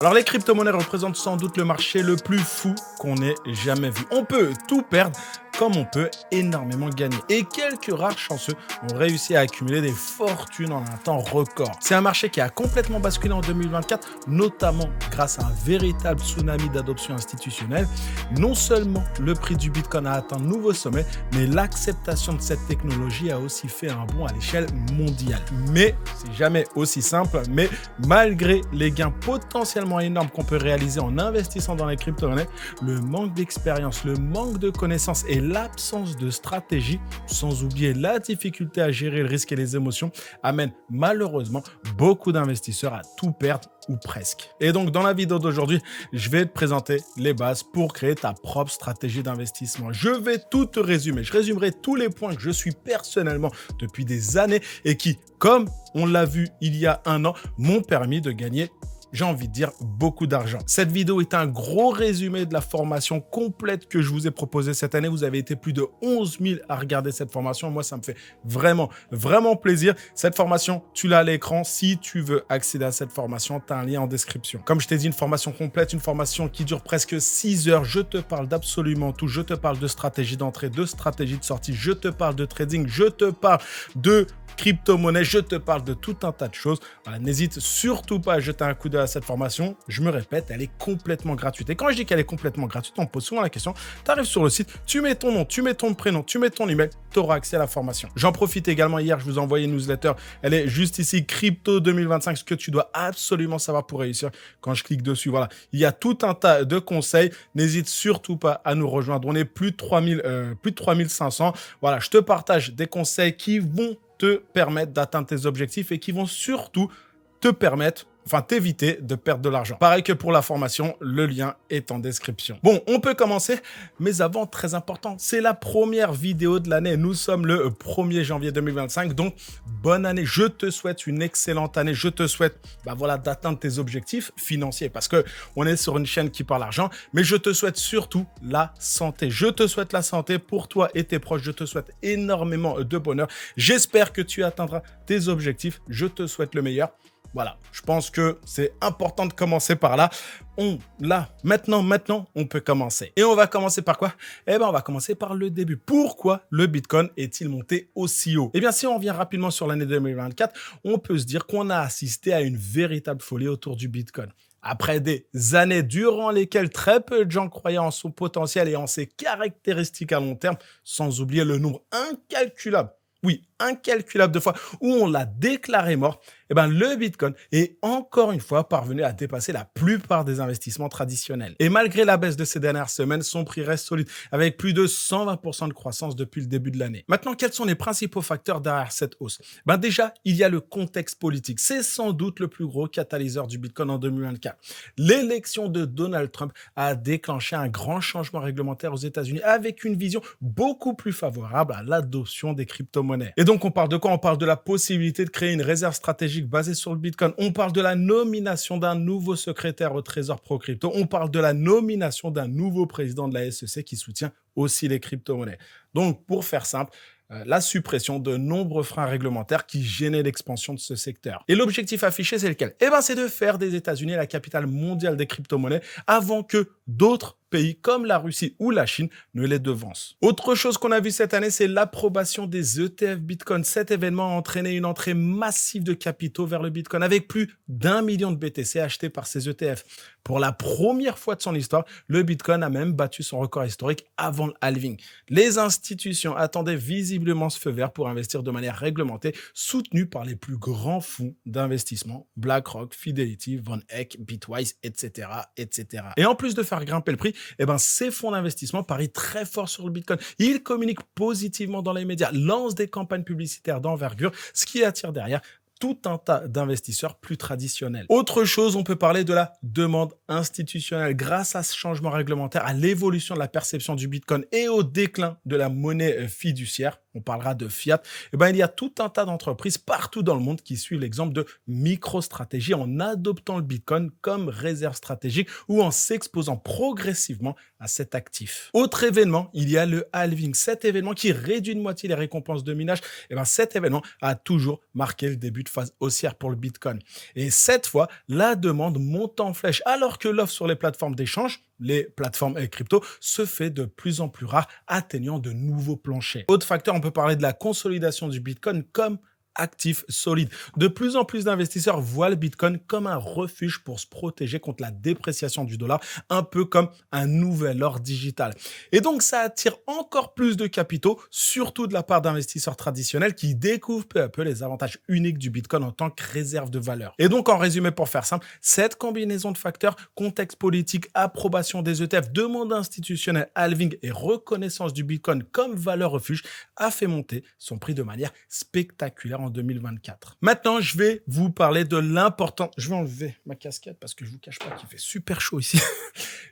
Alors les crypto-monnaies représentent sans doute le marché le plus fou qu'on ait jamais vu. On peut tout perdre comme on peut énormément gagner. Et quelques rares chanceux ont réussi à accumuler des fortunes en un temps record. C'est un marché qui a complètement basculé en 2024, notamment grâce à un véritable tsunami d'adoption institutionnelle. Non seulement le prix du Bitcoin a atteint de nouveaux sommets, mais l'acceptation de cette technologie a aussi fait un bond à l'échelle mondiale. Mais c'est jamais aussi simple, mais malgré les gains potentiellement énormes qu'on peut réaliser en investissant dans les crypto-monnaies, le manque d'expérience, le manque de connaissances et l'absence de stratégie, sans oublier la difficulté à gérer le risque et les émotions, amènent malheureusement beaucoup d'investisseurs à tout perdre ou presque. Et donc dans la vidéo d'aujourd'hui, je vais te présenter les bases pour créer ta propre stratégie d'investissement. Je vais tout te résumer. Je résumerai tous les points que je suis personnellement depuis des années et qui, comme on l'a vu il y a un an, m'ont permis de gagner, j'ai envie de dire, beaucoup d'argent. Cette vidéo est un gros résumé de la formation complète que je vous ai proposée cette année. Vous avez été plus de 11 000 à regarder cette formation. Moi, ça me fait vraiment plaisir. Cette formation, tu l'as à l'écran. Si tu veux accéder à cette formation, tu as un lien en description. Comme je t'ai dit, une formation complète, une formation qui dure presque 6 heures. Je te parle d'absolument tout. Je te parle de stratégie d'entrée, de stratégie de sortie. Je te parle de trading. Je te parle de crypto-monnaie, je te parle de tout un tas de choses. Voilà, n'hésite surtout pas à jeter un coup d'œil à cette formation. Je me répète, elle est complètement gratuite. Et quand je dis qu'elle est complètement gratuite, on me pose souvent la question. Tu arrives sur le site, tu mets ton nom, tu mets ton prénom, tu mets ton email, tu auras accès à la formation. J'en profite également, hier, je vous ai envoyé une newsletter. Elle est juste ici, Crypto 2025, ce que tu dois absolument savoir pour réussir. Quand je clique dessus, voilà, il y a tout un tas de conseils. N'hésite surtout pas à nous rejoindre. On est plus de 3500. Voilà, je te partage des conseils qui vont te permettre d'atteindre tes objectifs et qui vont surtout te permettre, t'éviter de perdre de l'argent. Pareil que pour la formation, le lien est en description. Bon, on peut commencer, mais avant, très important, c'est la première vidéo de l'année. Nous sommes le 1er janvier 2025, donc bonne année. Je te souhaite une excellente année. Je te souhaite d'atteindre tes objectifs financiers parce que on est sur une chaîne qui parle argent, mais je te souhaite surtout la santé. Je te souhaite la santé pour toi et tes proches. Je te souhaite énormément de bonheur. J'espère que tu atteindras tes objectifs. Je te souhaite le meilleur. Voilà, je pense que c'est important de commencer par là. Maintenant, on peut commencer. Et on va commencer par quoi? On va commencer par le début. Pourquoi le Bitcoin est-il monté aussi haut? Si on revient rapidement sur l'année 2024, on peut se dire qu'on a assisté à une véritable folie autour du Bitcoin. Après des années durant lesquelles très peu de gens croyaient en son potentiel et en ses caractéristiques à long terme, sans oublier le nombre incalculable de fois où on l'a déclaré mort, le Bitcoin est encore une fois parvenu à dépasser la plupart des investissements traditionnels. Et malgré la baisse de ces dernières semaines, son prix reste solide avec plus de 120% de croissance depuis le début de l'année. Maintenant, quels sont les principaux facteurs derrière cette hausse? Déjà, il y a le contexte politique. C'est sans doute le plus gros catalyseur du Bitcoin en 2024. L'élection de Donald Trump a déclenché un grand changement réglementaire aux États-Unis avec une vision beaucoup plus favorable à l'adoption des crypto-monnaies. Et donc, on parle de quoi? On parle de la possibilité de créer une réserve stratégique basée sur le Bitcoin. On parle de la nomination d'un nouveau secrétaire au Trésor Pro Crypto. On parle de la nomination d'un nouveau président de la SEC qui soutient aussi les crypto-monnaies. Donc, pour faire simple, la suppression de nombreux freins réglementaires qui gênaient l'expansion de ce secteur. Et l'objectif affiché, c'est lequel? C'est de faire des États-Unis la capitale mondiale des crypto-monnaies avant que d'autres pays comme la Russie ou la Chine ne les devancent. Autre chose qu'on a vu cette année, c'est l'approbation des ETF Bitcoin. Cet événement a entraîné une entrée massive de capitaux vers le Bitcoin avec plus d'1 million de BTC achetés par ces ETF. Pour la première fois de son histoire, le Bitcoin a même battu son record historique avant le halving. Les institutions attendaient visiblement ce feu vert pour investir de manière réglementée, soutenue par les plus grands fonds d'investissement, BlackRock, Fidelity, Von Eck, Bitwise, etc., etc. Et en plus de faire grimper le prix, ces fonds d'investissement parient très fort sur le Bitcoin. Ils communiquent positivement dans les médias, lancent des campagnes publicitaires d'envergure, ce qui attire derrière tout un tas d'investisseurs plus traditionnels. Autre chose, on peut parler de la demande institutionnelle. Grâce à ce changement réglementaire, à l'évolution de la perception du Bitcoin et au déclin de la monnaie fiduciaire, on parlera de fiat, eh ben, il y a tout un tas d'entreprises partout dans le monde qui suivent l'exemple de MicroStrategy en adoptant le Bitcoin comme réserve stratégique ou en s'exposant progressivement à cet actif. Autre événement, il y a le halving. Cet événement qui réduit de moitié les récompenses de minage, eh ben, cet événement a toujours marqué le début de phase haussière pour le Bitcoin. Et cette fois, la demande monte en flèche alors que l'offre sur les plateformes d'échange, les plateformes crypto, se fait de plus en plus rare, atteignant de nouveaux planchers. Autre facteur, on peut parler de la consolidation du Bitcoin comme actif solide. De plus en plus d'investisseurs voient le Bitcoin comme un refuge pour se protéger contre la dépréciation du dollar, un peu comme un nouvel or digital. Et donc, ça attire encore plus de capitaux, surtout de la part d'investisseurs traditionnels qui découvrent peu à peu les avantages uniques du Bitcoin en tant que réserve de valeur. Et donc, en résumé, pour faire simple, cette combinaison de facteurs, contexte politique, approbation des ETF, demande institutionnelle, halving et reconnaissance du Bitcoin comme valeur refuge, a fait monter son prix de manière spectaculaire en 2024. Maintenant, je vais vous parler de l'important. Je vais enlever ma casquette parce que je vous cache pas qu'il fait super chaud ici.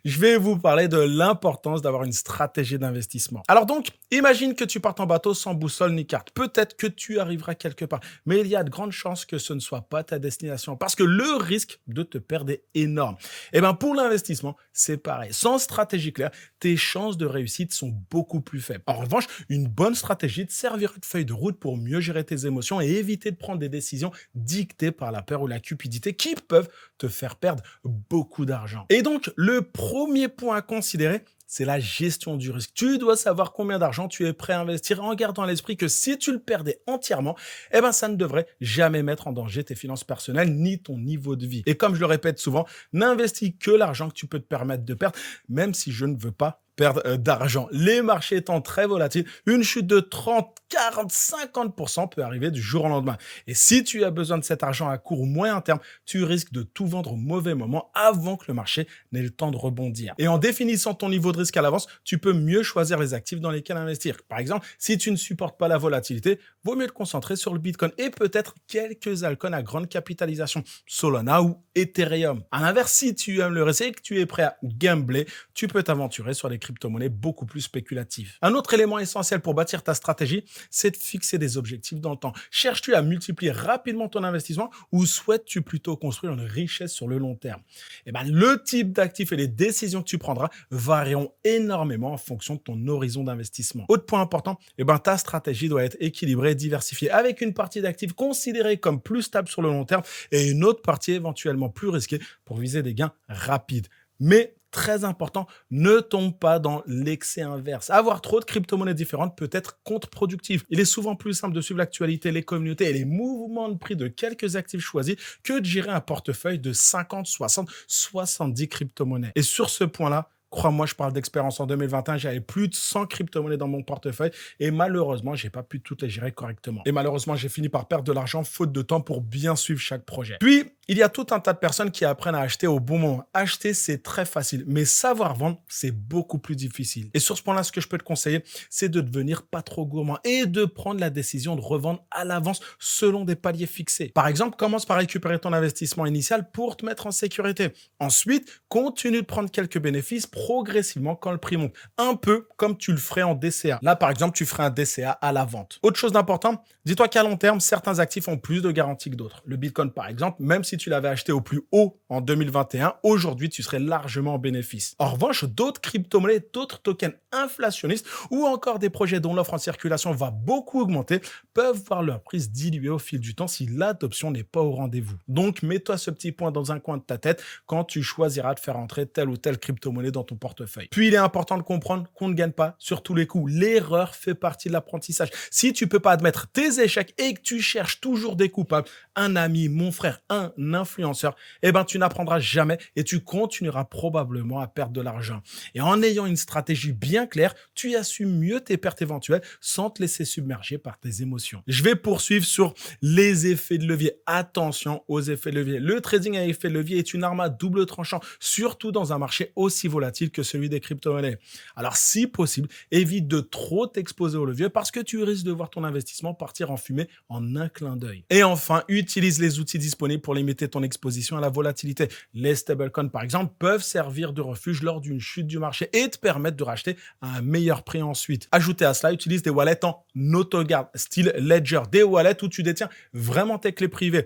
Je vais vous parler de l'importance d'avoir une stratégie d'investissement. Alors donc, imagine que tu partes en bateau sans boussole ni carte. Peut-être que tu arriveras quelque part, mais il y a de grandes chances que ce ne soit pas ta destination parce que le risque de te perdre est énorme. Et bien pour l'investissement, c'est pareil. Sans stratégie claire, tes chances de réussite sont beaucoup plus faibles. En revanche, une bonne stratégie te servira de feuille de route pour mieux gérer tes émotions et éviter de prendre des décisions dictées par la peur ou la cupidité qui peuvent te faire perdre beaucoup d'argent. Et donc, le premier point à considérer, c'est la gestion du risque. Tu dois savoir combien d'argent tu es prêt à investir en gardant à l'esprit que si tu le perdais entièrement, eh ben ça ne devrait jamais mettre en danger tes finances personnelles ni ton niveau de vie. Et comme je le répète souvent, n'investis que l'argent que tu peux te permettre de perdre, même si je ne veux pas perdre d'argent. Les marchés étant très volatiles, une chute de 30, 40, 50% peut arriver du jour au lendemain. Et si tu as besoin de cet argent à court ou moyen terme, tu risques de tout vendre au mauvais moment avant que le marché n'ait le temps de rebondir. Et en définissant ton niveau de risque à l'avance, tu peux mieux choisir les actifs dans lesquels investir. Par exemple, si tu ne supportes pas la volatilité, vaut mieux te concentrer sur le Bitcoin et peut-être quelques altcoins à grande capitalisation, Solana ou Ethereum. À l'inverse, si tu aimes le risque et que tu es prêt à gambler, tu peux t'aventurer sur les crypto-monnaies beaucoup plus spéculatives. Un autre élément essentiel pour bâtir ta stratégie, c'est de fixer des objectifs dans le temps. Cherches-tu à multiplier rapidement ton investissement ou souhaites-tu plutôt construire une richesse sur le long terme? Eh ben, le type d'actifs et les décisions que tu prendras varieront énormément en fonction de ton horizon d'investissement. Autre point important, eh ben, ta stratégie doit être équilibrée et diversifiée avec une partie d'actifs considérée comme plus stable sur le long terme et une autre partie éventuellement plus risquée pour viser des gains rapides. Mais très important, ne tombe pas dans l'excès inverse. Avoir trop de crypto-monnaies différentes peut être contre-productif. Il est souvent plus simple de suivre l'actualité, les communautés et les mouvements de prix de quelques actifs choisis que de gérer un portefeuille de 50, 60, 70 crypto-monnaies. Et sur ce point-là, crois-moi, je parle d'expérience. En 2021, j'avais plus de 100 crypto-monnaies dans mon portefeuille et malheureusement, j'ai pas pu toutes les gérer correctement. Et malheureusement, j'ai fini par perdre de l'argent faute de temps pour bien suivre chaque projet. Puis, il y a tout un tas de personnes qui apprennent à acheter au bon moment. Acheter, c'est très facile, mais savoir vendre, c'est beaucoup plus difficile. Et sur ce point-là, ce que je peux te conseiller, c'est de devenir pas trop gourmand et de prendre la décision de revendre à l'avance selon des paliers fixés. Par exemple, commence par récupérer ton investissement initial pour te mettre en sécurité. Ensuite, continue de prendre quelques bénéfices progressivement quand le prix monte. Un peu comme tu le ferais en DCA. Là, par exemple, tu ferais un DCA à la vente. Autre chose d'important, dis-toi qu'à long terme, certains actifs ont plus de garanties que d'autres. Le Bitcoin, par exemple, même si tu l'avais acheté au plus haut en 2021, aujourd'hui, tu serais largement en bénéfice. En revanche, d'autres crypto-monnaies, d'autres tokens inflationnistes ou encore des projets dont l'offre en circulation va beaucoup augmenter peuvent voir leur prise diluer au fil du temps si l'adoption n'est pas au rendez-vous. Donc, mets-toi ce petit point dans un coin de ta tête quand tu choisiras de faire entrer telle ou telle crypto-monnaie dans ton portefeuille. Puis, il est important de comprendre qu'on ne gagne pas sur tous les coups. L'erreur fait partie de l'apprentissage. Si tu peux pas admettre tes échecs et que tu cherches toujours des coupables, un ami, mon frère, un influenceur, eh ben, tu n'apprendras jamais et tu continueras probablement à perdre de l'argent. Et en ayant une stratégie bien claire, tu assumes mieux tes pertes éventuelles sans te laisser submerger par tes émotions. Je vais poursuivre sur les effets de levier. Attention aux effets de levier. Le trading à effet de levier est une arme à double tranchant, surtout dans un marché aussi volatile volatile que celui des crypto-monnaies. Alors, si possible, évite de trop t'exposer au levier parce que tu risques de voir ton investissement partir en fumée en un clin d'œil. Et enfin, utilise les outils disponibles pour limiter ton exposition à la volatilité. Les stablecoins, par exemple, peuvent servir de refuge lors d'une chute du marché et te permettre de racheter à un meilleur prix ensuite. Ajouté à cela, utilise des wallets en autogarde, style Ledger, des wallets où tu détiens vraiment tes clés privées.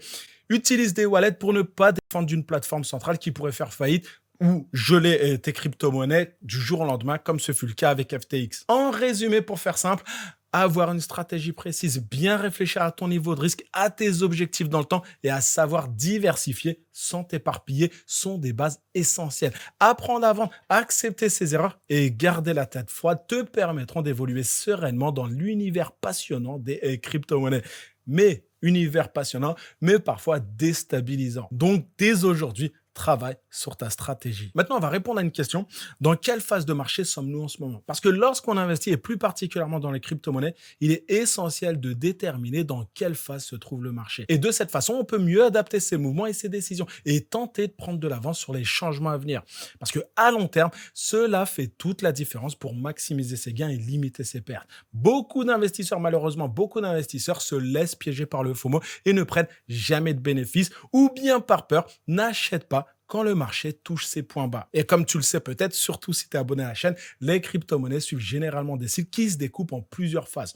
Utilise des wallets pour ne pas dépendre d'une plateforme centrale qui pourrait faire faillite ou geler tes crypto-monnaies du jour au lendemain, comme ce fut le cas avec FTX. En résumé, pour faire simple, avoir une stratégie précise, bien réfléchir à ton niveau de risque, à tes objectifs dans le temps et à savoir diversifier sans t'éparpiller sont des bases essentielles. Apprendre à vendre, accepter ses erreurs et garder la tête froide te permettront d'évoluer sereinement dans l'univers passionnant des crypto-monnaies. Mais univers passionnant, mais parfois déstabilisant. Donc, dès aujourd'hui, travaille sur ta stratégie. Maintenant, on va répondre à une question. Dans quelle phase de marché sommes-nous en ce moment? Parce que lorsqu'on investit, et plus particulièrement dans les crypto-monnaies, il est essentiel de déterminer dans quelle phase se trouve le marché. Et de cette façon, on peut mieux adapter ses mouvements et ses décisions et tenter de prendre de l'avance sur les changements à venir. Parce qu'à long terme, cela fait toute la différence pour maximiser ses gains et limiter ses pertes. Malheureusement, beaucoup d'investisseurs se laissent piéger par le FOMO et ne prennent jamais de bénéfices ou bien par peur, n'achètent pas quand le marché touche ses points bas. Et comme tu le sais peut-être, surtout si tu es abonné à la chaîne, les crypto-monnaies suivent généralement des cycles qui se découpent en plusieurs phases.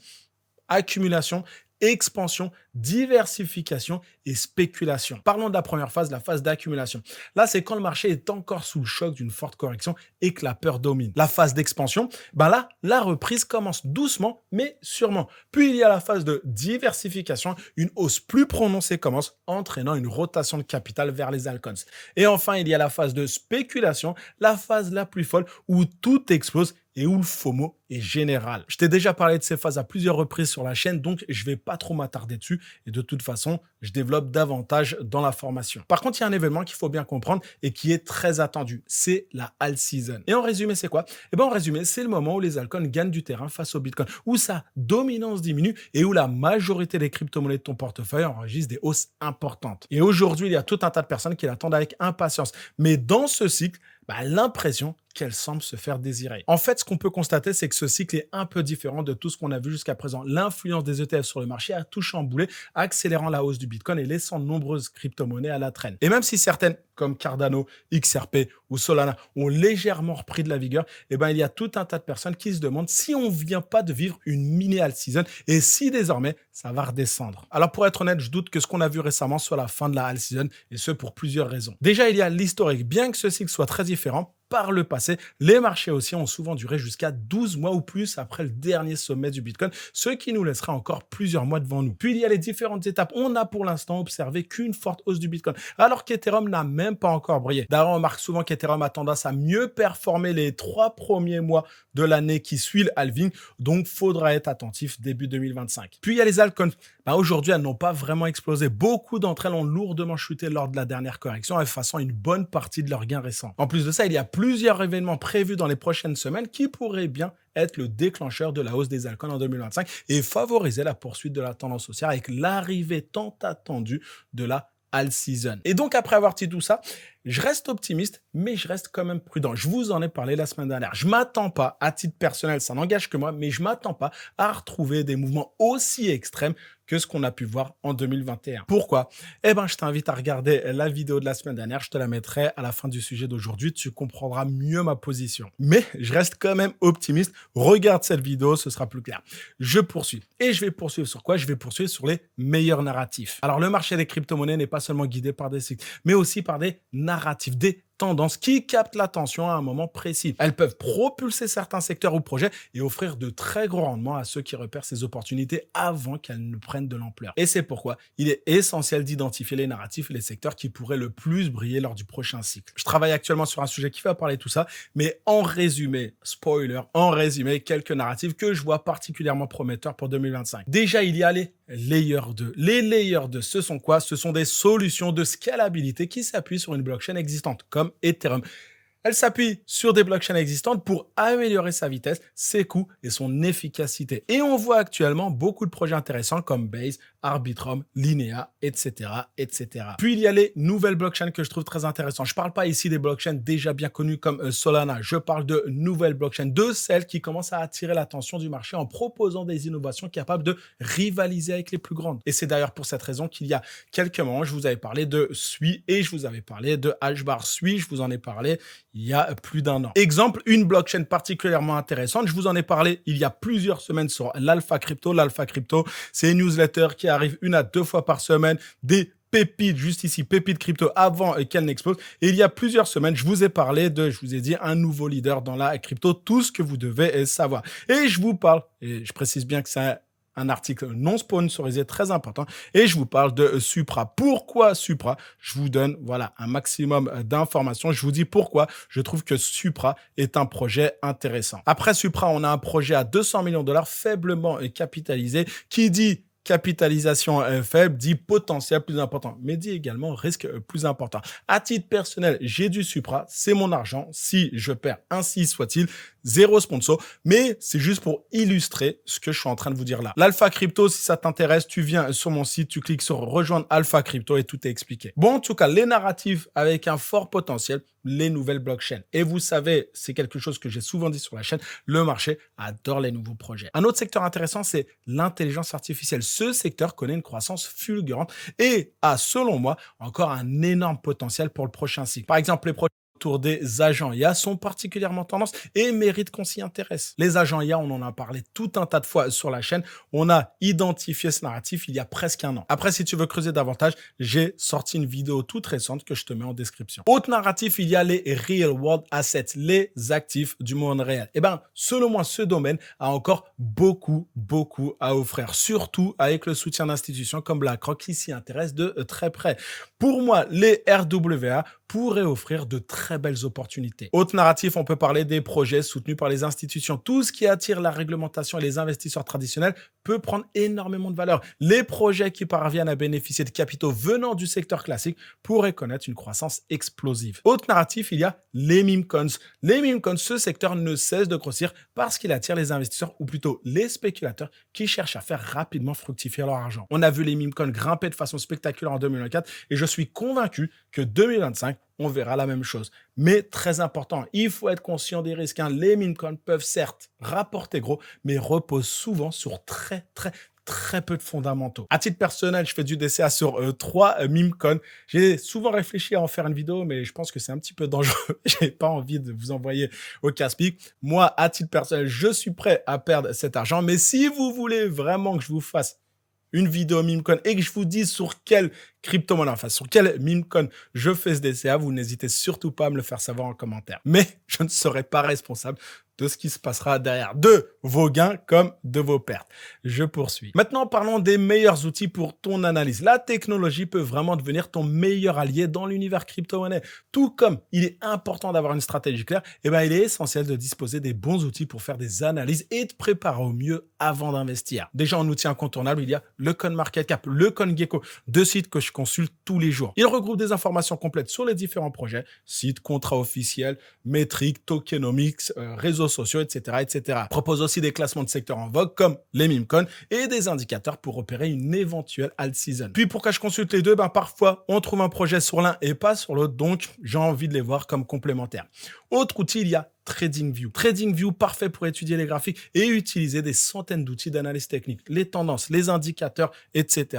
Accumulation, expansion, diversification et spéculation. Parlons de la première phase, la phase d'accumulation. Là, c'est quand le marché est encore sous le choc d'une forte correction et que la peur domine. La phase d'expansion, là, la reprise commence doucement mais sûrement. Puis il y a la phase de diversification, une hausse plus prononcée commence, entraînant une rotation de capital vers les altcoins. Et enfin, il y a la phase de spéculation, la phase la plus folle où tout explose et où le FOMO est général. Je t'ai déjà parlé de ces phases à plusieurs reprises sur la chaîne, donc je ne vais pas trop m'attarder dessus. Et de toute façon, je développe davantage dans la formation. Par contre, il y a un événement qu'il faut bien comprendre et qui est très attendu. C'est la alt season. Et en résumé, c'est quoi? En résumé, c'est le moment où les altcoins gagnent du terrain face au Bitcoin, où sa dominance diminue et où la majorité des crypto-monnaies de ton portefeuille enregistrent des hausses importantes. Et aujourd'hui, il y a tout un tas de personnes qui l'attendent avec impatience. Mais dans ce cycle, l'impression qu'elle semble se faire désirer. En fait, ce qu'on peut constater, c'est que ce cycle est un peu différent de tout ce qu'on a vu jusqu'à présent. L'influence des ETF sur le marché a tout chamboulé, accélérant la hausse du Bitcoin et laissant de nombreuses crypto-monnaies à la traîne. Et même si certaines, comme Cardano, XRP ou Solana, ont légèrement repris de la vigueur, il y a tout un tas de personnes qui se demandent si on ne vient pas de vivre une mini alt season et si désormais ça va redescendre. Alors pour être honnête, je doute que ce qu'on a vu récemment soit la fin de la alt season et ce pour plusieurs raisons. Déjà, il y a l'historique. Bien que ce cycle soit très différent, par le passé, les marchés haussiers ont souvent duré jusqu'à 12 mois ou plus après le dernier sommet du Bitcoin, ce qui nous laissera encore plusieurs mois devant nous. Puis il y a les différentes étapes. On n'a pour l'instant observé qu'une forte hausse du Bitcoin, alors qu'Ethereum n'a même pas encore brillé. D'ailleurs, on remarque souvent qu'Ethereum a tendance à mieux performer les 3 premiers mois de l'année qui suit le halving, donc faudra être attentif début 2025. Puis il y a les altcoins. Aujourd'hui, elles n'ont pas vraiment explosé. Beaucoup d'entre elles ont lourdement chuté lors de la dernière correction, effaçant une bonne partie de leurs gains récents. En plus de ça, il y a plusieurs événements prévus dans les prochaines semaines qui pourraient bien être le déclencheur de la hausse des altcoins en 2025 et favoriser la poursuite de la tendance haussière avec l'arrivée tant attendue de la alt season. Et donc, après avoir dit tout ça, je reste optimiste, mais je reste quand même prudent. Je vous en ai parlé la semaine dernière. Je m'attends pas, à titre personnel, ça n'engage que moi, mais je m'attends pas à retrouver des mouvements aussi extrêmes que ce qu'on a pu voir en 2021. Pourquoi? Je t'invite à regarder la vidéo de la semaine dernière. Je te la mettrai à la fin du sujet d'aujourd'hui. Tu comprendras mieux ma position. Mais je reste quand même optimiste. Regarde cette vidéo, ce sera plus clair. Je poursuis. Et je vais poursuivre sur quoi? Je vais poursuivre sur les meilleurs narratifs. Alors, le marché des crypto-monnaies n'est pas seulement guidé par des cycles, mais aussi par des narratifs, des tendances qui captent l'attention à un moment précis. Elles peuvent propulser certains secteurs ou projets et offrir de très gros rendements à ceux qui repèrent ces opportunités avant qu'elles ne prennent de l'ampleur. Et c'est pourquoi il est essentiel d'identifier les narratifs et les secteurs qui pourraient le plus briller lors du prochain cycle. Je travaille actuellement sur un sujet qui va parler de tout ça, mais en résumé, spoiler, quelques narratifs que je vois particulièrement prometteurs pour 2025. Déjà, il y a les Layer 2. Les Layer 2, ce sont quoi? Ce sont des solutions de scalabilité qui s'appuient sur une blockchain existante, comme Ethereum. Elle s'appuie sur des blockchains existantes pour améliorer sa vitesse, ses coûts et son efficacité. Et on voit actuellement beaucoup de projets intéressants comme Base, Arbitrum, Linea, etc., etc. Puis il y a les nouvelles blockchains que je trouve très intéressantes. Je ne parle pas ici des blockchains déjà bien connues comme Solana. Je parle de nouvelles blockchains, de celles qui commencent à attirer l'attention du marché en proposant des innovations capables de rivaliser avec les plus grandes. Et c'est d'ailleurs pour cette raison qu'il y a quelques moments, je vous avais parlé de Sui et je vous avais parlé de Hashbar. Sui, je vous en ai parlé il y a plus d'un an. Exemple, une blockchain particulièrement intéressante. Je vous en ai parlé il y a plusieurs semaines sur l'Alpha Crypto. L'Alpha Crypto, c'est une newsletter qui arrive 1 à 2 fois par semaine, des pépites, juste ici, pépites crypto avant qu'elle n'explose. Et il y a plusieurs semaines, je vous ai parlé je vous ai dit, un nouveau leader dans la crypto, tout ce que vous devez savoir. Et je vous parle, et je précise bien que c'est un article non sponsorisé très important et je vous parle de Supra. Pourquoi Supra? Je vous donne un maximum d'informations. Je vous dis pourquoi je trouve que Supra est un projet intéressant. Après Supra, on a un projet à 200 millions de dollars faiblement capitalisé qui dit capitalisation faible, dit potentiel plus important, mais dit également risque plus important. À titre personnel, j'ai du Supra, c'est mon argent. Si je perds, ainsi soit-il, zéro sponsor, mais c'est juste pour illustrer ce que je suis en train de vous dire là. L'Alpha Crypto, si ça t'intéresse, tu viens sur mon site, tu cliques sur rejoindre Alpha Crypto et tout est expliqué. Bon, en tout cas, les narratifs avec un fort potentiel, les nouvelles blockchains. Et vous savez, c'est quelque chose que j'ai souvent dit sur la chaîne, le marché adore les nouveaux projets. Un autre secteur intéressant, c'est l'intelligence artificielle. Ce secteur connaît une croissance fulgurante et a, selon moi, encore un énorme potentiel pour le prochain cycle. Par exemple, les projets autour des agents IA sont particulièrement tendance et méritent qu'on s'y intéresse. Les agents IA, on en a parlé tout un tas de fois sur la chaîne. On a identifié ce narratif il y a presque un an. Après, si tu veux creuser davantage, j'ai sorti une vidéo toute récente que je te mets en description. Autre narratif, il y a les Real World Assets, les actifs du monde réel. Eh bien, selon moi, ce domaine a encore beaucoup à offrir, surtout avec le soutien d'institutions comme BlackRock qui s'y intéressent de très près. Pour moi, les RWA pourraient offrir de très belles opportunités. Autre narratif, on peut parler des projets soutenus par les institutions. Tout ce qui attire la réglementation et les investisseurs traditionnels peut prendre énormément de valeur. Les projets qui parviennent à bénéficier de capitaux venant du secteur classique pourraient connaître une croissance explosive. Autre narratif, il y a les meme coins. Les meme coins, ce secteur ne cesse de grossir parce qu'il attire les investisseurs ou plutôt les spéculateurs qui cherchent à faire rapidement fructifier leur argent. On a vu les meme coins grimper de façon spectaculaire en 2024 et je suis convaincu que 2025, on verra la même chose. Mais très important, il faut être conscient des risques. Les meme coins peuvent certes rapporter gros, mais reposent souvent sur très peu de fondamentaux. À titre personnel, je fais du DCA sur 3 meme coins. J'ai souvent réfléchi à en faire une vidéo, mais je pense que c'est un petit peu dangereux. J'ai pas envie de vous envoyer au casse-pique. Moi, à titre personnel, je suis prêt à perdre cet argent. Mais si vous voulez vraiment que je vous fasse une vidéo meme coin et que je vous dise sur quelle crypto-monnaie, enfin sur quel meme coin je fais ce DCA, vous n'hésitez surtout pas à me le faire savoir en commentaire. Mais je ne serai pas responsable de ce qui se passera derrière, de vos gains comme de vos pertes. Je poursuis. Maintenant, parlons des meilleurs outils pour ton analyse. La technologie peut vraiment devenir ton meilleur allié dans l'univers crypto-monnaie. Tout comme il est important d'avoir une stratégie claire, il est essentiel de disposer des bons outils pour faire des analyses et te préparer au mieux avant d'investir. Déjà, en outil incontournable, il y a le CoinMarketCap, le CoinGecko, 2 sites que je consulte tous les jours. Ils regroupent des informations complètes sur les différents projets, sites, contrats officiels, métriques, tokenomics, réseaux sociaux, etc. Propose aussi des classements de secteurs en vogue comme les meme coins et des indicateurs pour repérer une éventuelle alt season. Puis pour que je consulte les deux, parfois on trouve un projet sur l'un et pas sur l'autre, donc j'ai envie de les voir comme complémentaires. Autre outil, il y a TradingView. TradingView, parfait pour étudier les graphiques et utiliser des centaines d'outils d'analyse technique, les tendances, les indicateurs, etc.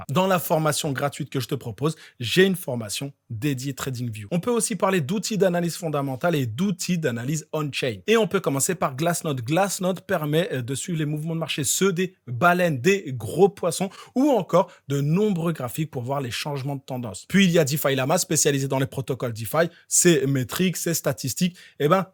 Dans la formation gratuite que je te propose, j'ai une formation dédiée TradingView. On peut aussi parler d'outils d'analyse fondamentale et d'outils d'analyse on-chain. Et on peut commencer par Glassnode. Glassnode permet de suivre les mouvements de marché, ceux des baleines, des gros poissons ou encore de nombreux graphiques pour voir les changements de tendance. Puis il y a DeFi Lama, spécialisé dans les protocoles DeFi, ses métriques, ses statistiques.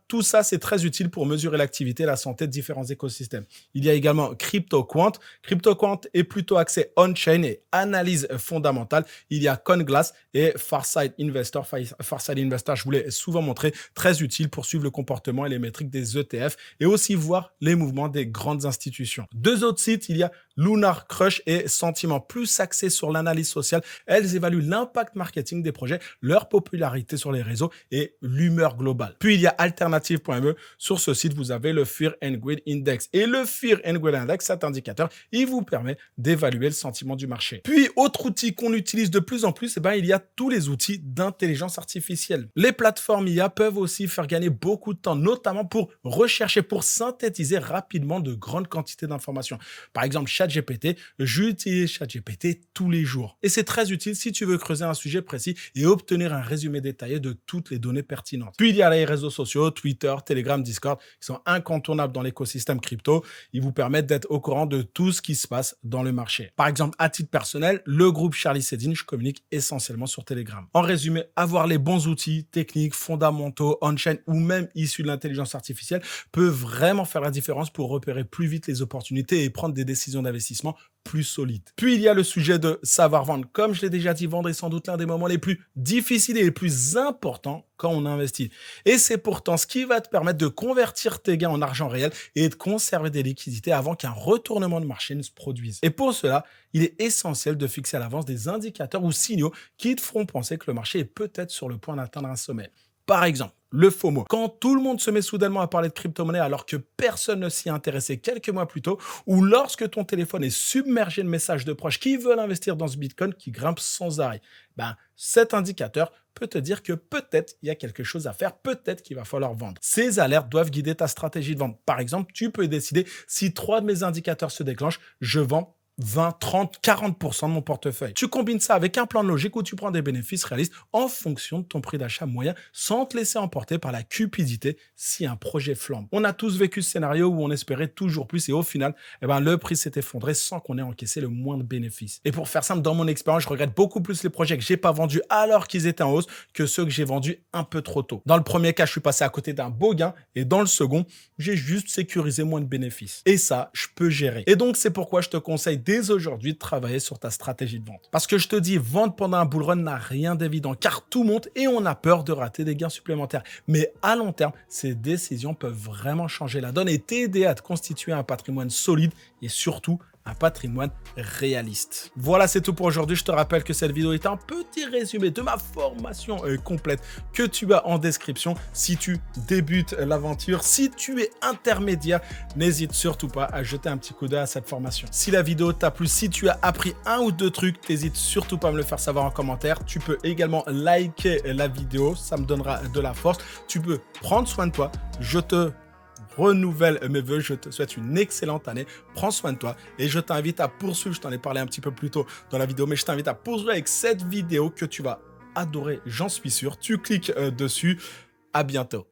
Tout ça, c'est très utile pour mesurer l'activité et la santé de différents écosystèmes. Il y a également CryptoQuant. CryptoQuant est plutôt axé on-chain et analyse fondamentale. Il y a CoinGlass et Farsight Investor. Farsight Investor, je vous l'ai souvent montré, très utile pour suivre le comportement et les métriques des ETF et aussi voir les mouvements des grandes institutions. 2 autres sites, il y a Lunar Crush et Sentiment, plus axées sur l'analyse sociale. Elles évaluent l'impact marketing des projets, leur popularité sur les réseaux et l'humeur globale. Puis il y a alternative.me. Sur ce site, vous avez le Fear and Greed Index. Et le Fear and Greed Index, cet indicateur, il vous permet d'évaluer le sentiment du marché. Puis, autre outil qu'on utilise de plus en plus, il y a tous les outils d'intelligence artificielle. Les plateformes IA peuvent aussi faire gagner beaucoup de temps, notamment pour rechercher, pour synthétiser rapidement de grandes quantités d'informations. Par exemple, ChatGPT, j'utilise ChatGPT tous les jours. Et c'est très utile si tu veux creuser un sujet précis et obtenir un résumé détaillé de toutes les données pertinentes. Puis il y a les réseaux sociaux, Twitter, Telegram, Discord, qui sont incontournables dans l'écosystème crypto. Ils vous permettent d'être au courant de tout ce qui se passe dans le marché. Par exemple, à titre personnel, le groupe Charlie Sedin, je communique essentiellement sur Telegram. En résumé, avoir les bons outils techniques, fondamentaux, on-chain ou même issus de l'intelligence artificielle peut vraiment faire la différence pour repérer plus vite les opportunités et prendre des décisions d'investissement plus solides. Puis il y a le sujet de savoir vendre. Comme je l'ai déjà dit, vendre est sans doute l'un des moments les plus difficiles et les plus importants quand on investit. Et c'est pourtant ce qui va te permettre de convertir tes gains en argent réel et de conserver des liquidités avant qu'un retournement de marché ne se produise. Et pour cela, il est essentiel de fixer à l'avance des indicateurs ou signaux qui te feront penser que le marché est peut-être sur le point d'atteindre un sommet. Par exemple, le FOMO. Quand tout le monde se met soudainement à parler de crypto-monnaie alors que personne ne s'y intéressait quelques mois plus tôt, ou lorsque ton téléphone est submergé de messages de proches qui veulent investir dans ce Bitcoin qui grimpe sans arrêt, cet indicateur peut te dire que peut-être il y a quelque chose à faire, peut-être qu'il va falloir vendre. Ces alertes doivent guider ta stratégie de vente. Par exemple, tu peux décider si 3 de mes indicateurs se déclenchent, je vends 20, 30, 40% de mon portefeuille. Tu combines ça avec un plan de logique où tu prends des bénéfices réalistes en fonction de ton prix d'achat moyen sans te laisser emporter par la cupidité si un projet flambe. On a tous vécu ce scénario où on espérait toujours plus et au final, le prix s'est effondré sans qu'on ait encaissé le moindre bénéfice. Et pour faire simple, dans mon expérience, je regrette beaucoup plus les projets que j'ai pas vendus alors qu'ils étaient en hausse que ceux que j'ai vendus un peu trop tôt. Dans le premier cas, je suis passé à côté d'un beau gain et dans le second, j'ai juste sécurisé moins de bénéfices. Et ça, je peux gérer. Et donc, c'est pourquoi je te conseille dès aujourd'hui de travailler sur ta stratégie de vente. Parce que je te dis, vendre pendant un bull run n'a rien d'évident car tout monte et on a peur de rater des gains supplémentaires. Mais à long terme, ces décisions peuvent vraiment changer la donne et t'aider à te constituer un patrimoine solide et surtout un patrimoine réaliste. Voilà, c'est tout pour aujourd'hui. Je te rappelle que cette vidéo est un petit résumé de ma formation complète que tu as en description. Si tu débutes l'aventure, si tu es intermédiaire, n'hésite surtout pas à jeter un petit coup d'œil à cette formation. Si la vidéo t'a plu, si tu as appris un ou deux trucs, n'hésite surtout pas à me le faire savoir en commentaire. Tu peux également liker la vidéo, ça me donnera de la force. Tu peux prendre soin de toi. Je te renouvelle mes voeux, je te souhaite une excellente année, prends soin de toi et je t'invite à poursuivre, je t'en ai parlé un petit peu plus tôt dans la vidéo, mais je t'invite à poursuivre avec cette vidéo que tu vas adorer, j'en suis sûr, tu cliques dessus, à bientôt.